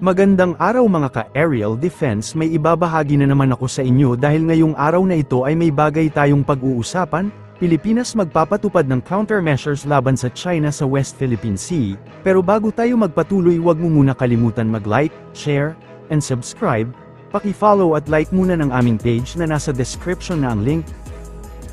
Magandang araw mga ka-aerial defense, may ibabahagi na naman ako sa inyo dahil ngayong araw na ito ay may bagay tayong pag-uusapan. Pilipinas magpapatupad ng countermeasures laban sa China sa West Philippine Sea, pero bago tayo magpatuloy huwag mo muna kalimutan mag-like, share, and subscribe. Paki-follow at like muna ng aming page na nasa description na ang link.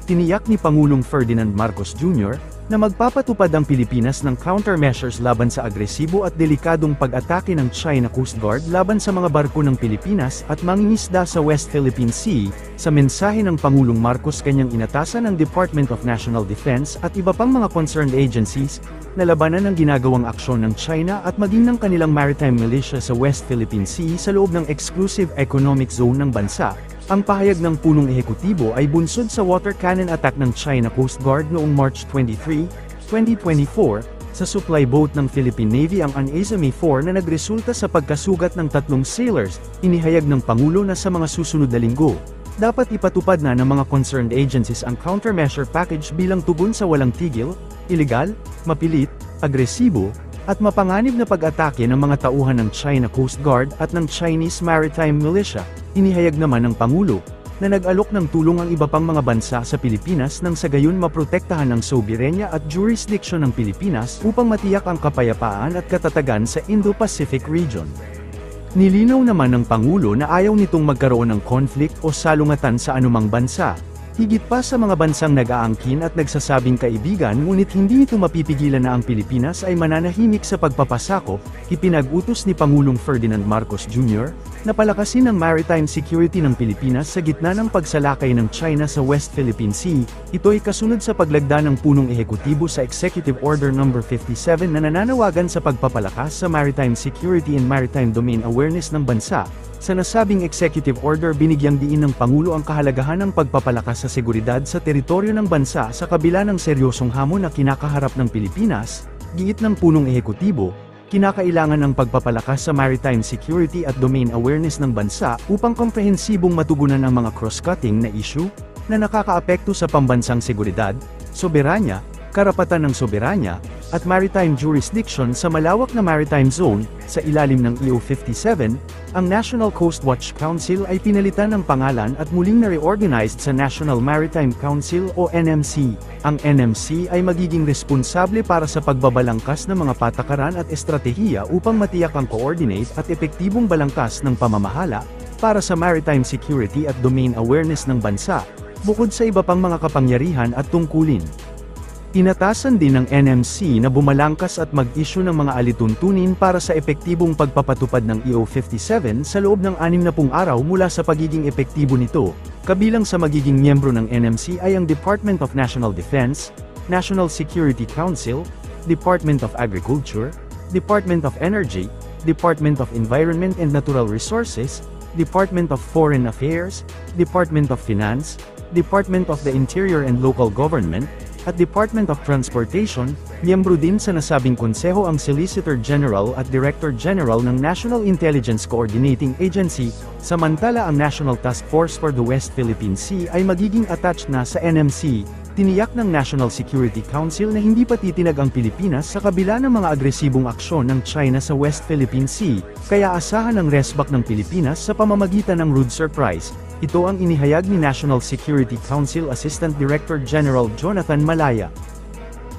Tiniyak ni Pangulong Ferdinand Marcos Jr. na magpapatupad ang Pilipinas ng countermeasures laban sa agresibo at delikadong pag-atake ng China Coast Guard laban sa mga barko ng Pilipinas at mangingisda sa West Philippine Sea. Sa mensahe ng Pangulong Marcos, kanyang inatasan ng Department of National Defense at iba pang mga concerned agencies na labanan ang ginagawang aksyon ng China at maging ng kanilang maritime militia sa West Philippine Sea sa loob ng exclusive economic zone ng bansa. Ang pahayag ng punong ehekutibo ay bunsod sa water cannon attack ng China Coast Guard noong March 23, 2024, sa supply boat ng Philippine Navy ang Anazame 4 na nagresulta sa pagkasugat ng 3 sailors. Inihayag ng Pangulo na sa mga susunod na linggo, dapat ipatupad na ng mga concerned agencies ang countermeasure package bilang tugon sa walang tigil, ilegal, mapilit, agresibo, at mapanganib na pag-atake ng mga tauhan ng China Coast Guard at ng Chinese Maritime Militia. Inihayag naman ng Pangulo, na nag-alok ng tulong ang iba pang mga bansa sa Pilipinas nang sa gayon maprotektahan ang soberenya at jurisdiction ng Pilipinas upang matiyak ang kapayapaan at katatagan sa Indo-Pacific region. Nilinaw naman ng Pangulo na ayaw nitong magkaroon ng conflict o salungatan sa anumang bansa, higit pa sa mga bansang nag-aangkin at nagsasabing kaibigan, ngunit hindi ito mapipigilan na ang Pilipinas ay mananahimik sa pagpapasakop. Ipinag-utos ni Pangulong Ferdinand Marcos Jr. na palakasin ang maritime security ng Pilipinas sa gitna ng pagsalakay ng China sa West Philippine Sea. Ito ay kasunod sa paglagda ng punong ehekutibo sa Executive Order No. 57 na nananawagan sa pagpapalakas sa maritime security and maritime domain awareness ng bansa. Sa nasabing executive order, binigyang diin ng Pangulo ang kahalagahan ng pagpapalakas sa seguridad sa teritoryo ng bansa sa kabila ng seryosong hamon na kinakaharap ng Pilipinas. Giit ng punong ehekutibo, kinakailangan ng pagpapalakas sa maritime security at domain awareness ng bansa upang komprehensibong matugunan ang mga cross-cutting na issue na nakakaapekto sa pambansang seguridad, soberanya, karapatan ng soberanya, at maritime jurisdiction sa malawak na maritime zone. Sa ilalim ng EO57, ang National Coast Watch Council ay pinalitan ng pangalan at muling na-reorganized sa National Maritime Council o NMC. Ang NMC ay magiging responsable para sa pagbabalangkas ng mga patakaran at estratehiya upang matiyak ang coordinate at epektibong balangkas ng pamamahala para sa maritime security at domain awareness ng bansa, bukod sa iba pang mga kapangyarihan at tungkulin. Inatasan din ng NMC na bumalangkas at mag-issue ng mga alituntunin para sa epektibong pagpapatupad ng EO57 sa loob ng 60 araw mula sa pagiging epektibo nito. Kabilang sa magiging miyembro ng NMC ay ang Department of National Defense, National Security Council, Department of Agriculture, Department of Energy, Department of Environment and Natural Resources, Department of Foreign Affairs, Department of Finance, Department of the Interior and Local Government, at Department of Transportation. Miyembro din sa nasabing konseho ang Solicitor General at Director General ng National Intelligence Coordinating Agency, samantala ang National Task Force for the West Philippine Sea ay magiging attached na sa NMC. Tiniyak ng National Security Council na hindi patitinag ang Pilipinas sa kabila ng mga agresibong aksyon ng China sa West Philippine Sea, kaya asahan ang resback ng Pilipinas sa pamamagitan ng rude surprise. Ito ang inihayag ni National Security Council Assistant Director General Jonathan Malaya.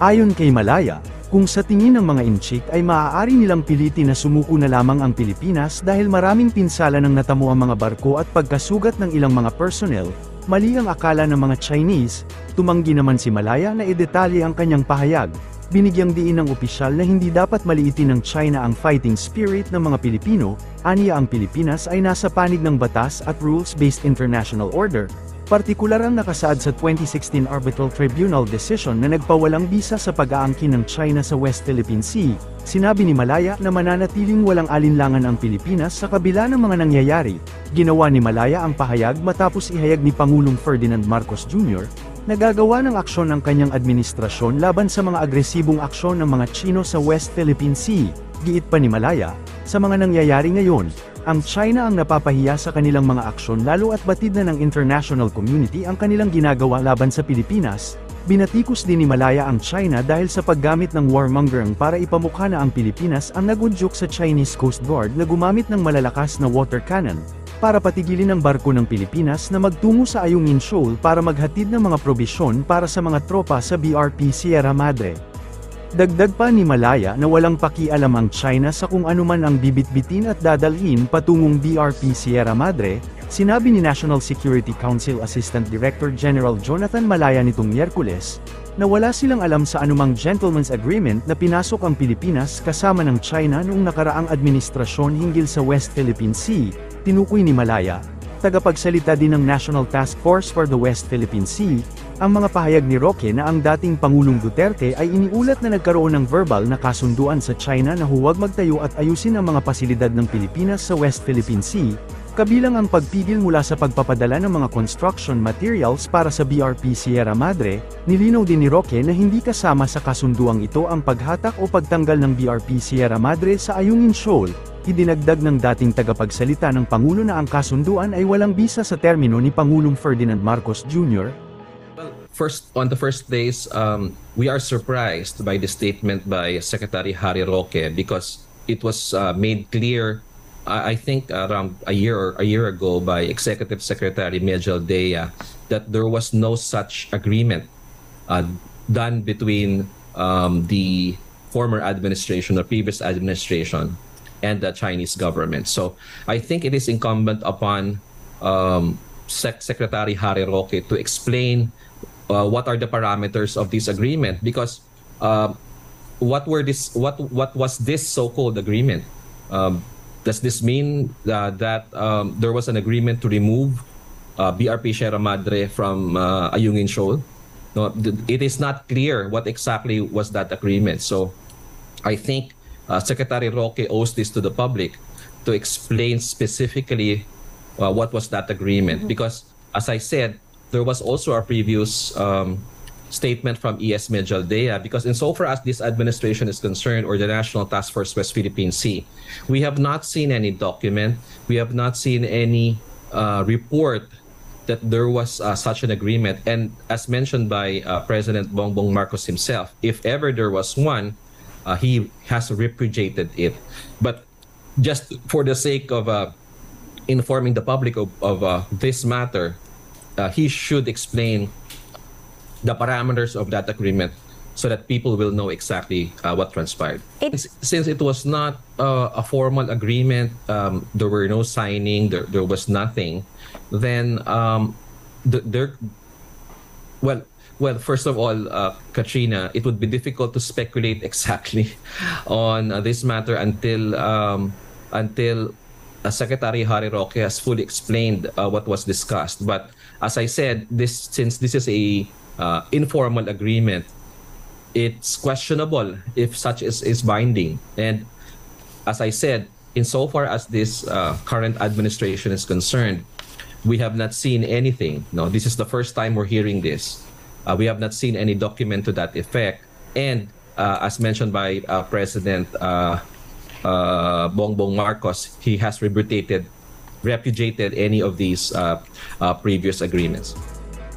Ayon kay Malaya, kung sa tingin ng mga inchik ay maaari nilang pilitin na sumuko na lamang ang Pilipinas dahil maraming pinsala ng natamo ang mga barko at pagkasugat ng ilang mga personnel, mali ang akala ng mga Chinese. Tumanggi naman si Malaya na idetalye ang kanyang pahayag. Binigyang diin ng opisyal na hindi dapat maliitin ng China ang fighting spirit ng mga Pilipino. Aniya ang Pilipinas ay nasa panig ng batas at rules-based international order, partikular ang nakasaad sa 2016 Arbitral Tribunal decision na nagpawalang bisa sa pag-aangkin ng China sa West Philippine Sea. Sinabi ni Malaya na mananatiling walang alinlangan ang Pilipinas sa kabila ng mga nangyayari. Ginawa ni Malaya ang pahayag matapos ihayag ni Pangulong Ferdinand Marcos Jr. Nagagawa ng aksyon ng kanyang administrasyon laban sa mga agresibong aksyon ng mga Chino sa West Philippine Sea. Giit pa ni Malaya, sa mga nangyayari ngayon, ang China ang napapahiya sa kanilang mga aksyon lalo at batid na ng international community ang kanilang ginagawa laban sa Pilipinas. Binatikos din ni Malaya ang China dahil sa paggamit ng warmongering para ipamukha na ang Pilipinas ang nagudyok sa Chinese Coast Guard na gumamit ng malalakas na water cannon, para patigilin ang barko ng Pilipinas na magtungo sa Ayungin Shoal para maghatid ng mga probisyon para sa mga tropa sa BRP Sierra Madre. Dagdag pa ni Malaya na walang pakialam ang China sa kung anuman ang bibitbitin at dadalhin patungong BRP Sierra Madre. Sinabi ni National Security Council Assistant Director General Jonathan Malaya nitong Miyerkules, na wala silang alam sa anumang gentleman's agreement na pinasok ang Pilipinas kasama ng China noong nakaraang administrasyon hinggil sa West Philippine Sea. Tinukoy ni Malaya, tagapagsalita din ng National Task Force for the West Philippine Sea, ang mga pahayag ni Roque na ang dating Pangulong Duterte ay iniulat na nagkaroon ng verbal na kasunduan sa China na huwag magtayo at ayusin ang mga pasilidad ng Pilipinas sa West Philippine Sea, kabilang ang pagpigil mula sa pagpapadala ng mga construction materials para sa BRP Sierra Madre. Nilinaw din ni Roque na hindi kasama sa kasunduang ito ang paghatak o pagtanggal ng BRP Sierra Madre sa Ayungin Shoal. Idinagdag ng dating tagapagsalita ng Pangulo na ang kasunduan ay walang bisa sa termino ni Pangulong Ferdinand Marcos Jr. Well, on the first days, we are surprised by the statement by Secretary Harry Roque because it was made clear, I think around a year ago, by Executive Secretary Medjel Dea, that there was no such agreement done between the former administration or previous administration and the Chinese government. So I think it is incumbent upon Secretary Harry Roque to explain what are the parameters of this agreement, because what was this so-called agreement? Does this mean that there was an agreement to remove BRP Sierra Madre from Ayungin Shoal? No, it is not clear what exactly was that agreement. So I think Secretary Roque owes this to the public to explain specifically what was that agreement. Because, as I said, there was also a previous statement from ES Medjel Dea, because insofar as this administration is concerned, or the National Task Force West Philippine Sea, we have not seen any document, we have not seen any report that there was such an agreement. And as mentioned by President Bongbong Marcos himself, if ever there was one, he has repudiated it. But just for the sake of informing the public of this matter, he should explain the parameters of that agreement so that people will know exactly what transpired. Since it was not a formal agreement, there were no signing, there was nothing, then well, first of all, Katrina, it would be difficult to speculate exactly on this matter until Secretary Harry Roque has fully explained what was discussed. But as I said, since this is a informal agreement, it's questionable if such is binding. And as I said, insofar as this current administration is concerned, we have not seen anything. No, this is the first time we're hearing this. We have not seen any document to that effect. And as mentioned by President Bongbong Marcos, he has repudiated any of these previous agreements.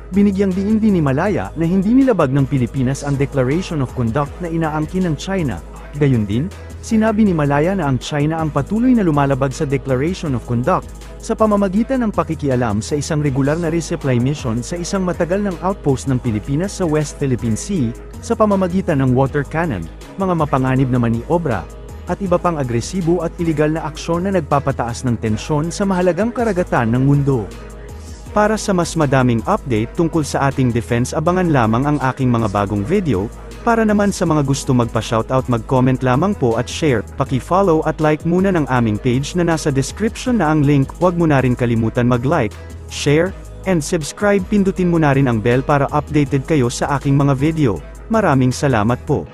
Binigyang diin din ni Malaya na hindi nilabag ng Pilipinas ang Declaration of Conduct na inaangkin ng China. Gayun din, sinabi ni Malaya na ang China ang patuloy na lumalabag sa Declaration of Conduct sa pamamagitan ng pakikialam sa isang regular na resupply mission sa isang matagal ng outpost ng Pilipinas sa West Philippine Sea, sa pamamagitan ng water cannon, mga mapanganib na maniobra, at iba pang agresibo at iligal na aksyon na nagpapataas ng tensyon sa mahalagang karagatan ng mundo. Para sa mas madaming update tungkol sa ating defense, abangan lamang ang aking mga bagong video. Para naman sa mga gusto magpa-shoutout, mag-comment lamang po at share, paki-follow at like muna ng aming page na nasa description na ang link. Huwag mo na rin kalimutan mag-like, share, and subscribe. Pindutin mo na rin ang bell para updated kayo sa aking mga video. Maraming salamat po.